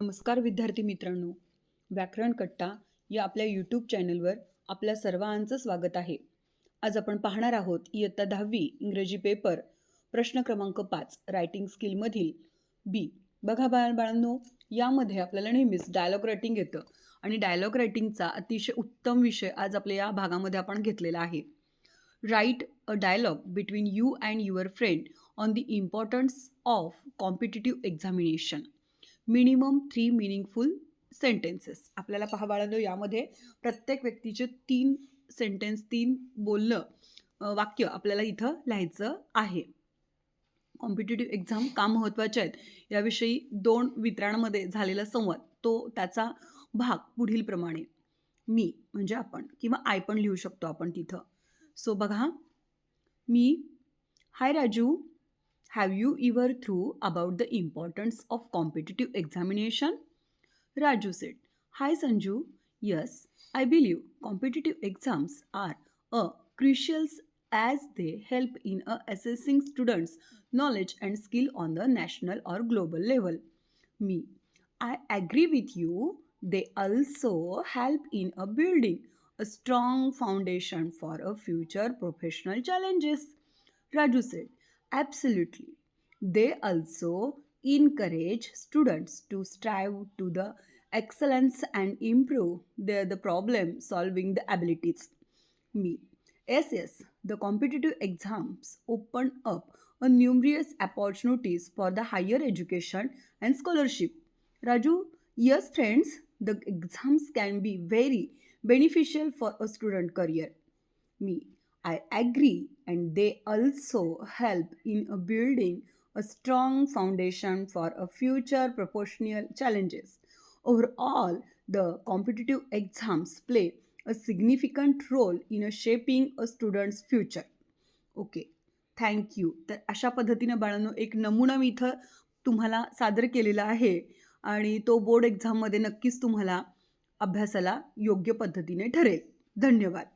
नमस्कार विद्यार्थी मित्रांनो, व्याकरण कट्टा या आपल्या यूट्यूब चॅनलवर आपल्या सर्वांचं स्वागत आहे. आज आपण पाहणार आहोत इयत्ता 10वी इंग्रजी पेपर प्रश्न क्रमांक 5 रायटिंग स्किलमधील बी. बघा बाळांनो, यामध्ये आपल्याला नेहमीच डायलॉग रायटिंग येतं आणि डायलॉग रायटिंगचा अतिशय उत्तम विषय आज आपल्या या भागामध्ये आपण घेतलेला आहे. Write a dialogue between you and your friend on the importance of competitive examination. Minimum 3 meaningful sentences. आपल्याला पहा बाळांनो, यामध्ये प्रत्येक व्यक्तीचे 3 सेंटेन्स, 3 वाक्य आपल्याला इथं लिहायचं आहे. कॉम्पिटिटिव्ह एक्झाम का महत्त्वाचे आहेत याविषयी 2 मित्रांमध्ये झालेला संवाद, तो त्याचा भाग पुढील प्रमाणे. मी म्हणजे आपण किंवा आय पण लिहू शकतो आपण तिथं. सो बघा, मी, हाय Raju, have you ever thought about the importance of competitive examination? Raju said, hi Sanju, yes, I believe competitive exams are a crucial as they help in assessing students' knowledge and skill on the national or global level. Me, I agree with you. They also help in building a strong foundation for a future professional challenges. Raju said, absolutely. They also encourage students to strive to the excellence and improve the problem solving the abilities. Me. Yes, the competitive exams open up a numerous opportunities for the higher education and scholarship. Raju, yes friends, the exams can be very beneficial for a student career. Me, I agree, and they also help in building a strong foundation for a future professional challenges. Overall, the competitive exams play a significant role in shaping a student's future. Okay, thank you. तर अशा पद्धतीनं बाळांनो, एक नमुना मी इथं तुम्हाला सादर केलेला आहे आणि तो बोर्ड एक्झाममध्ये नक्कीच तुम्हाला अभ्यासाला योग्य पद्धतीने ठरेल. धन्यवाद.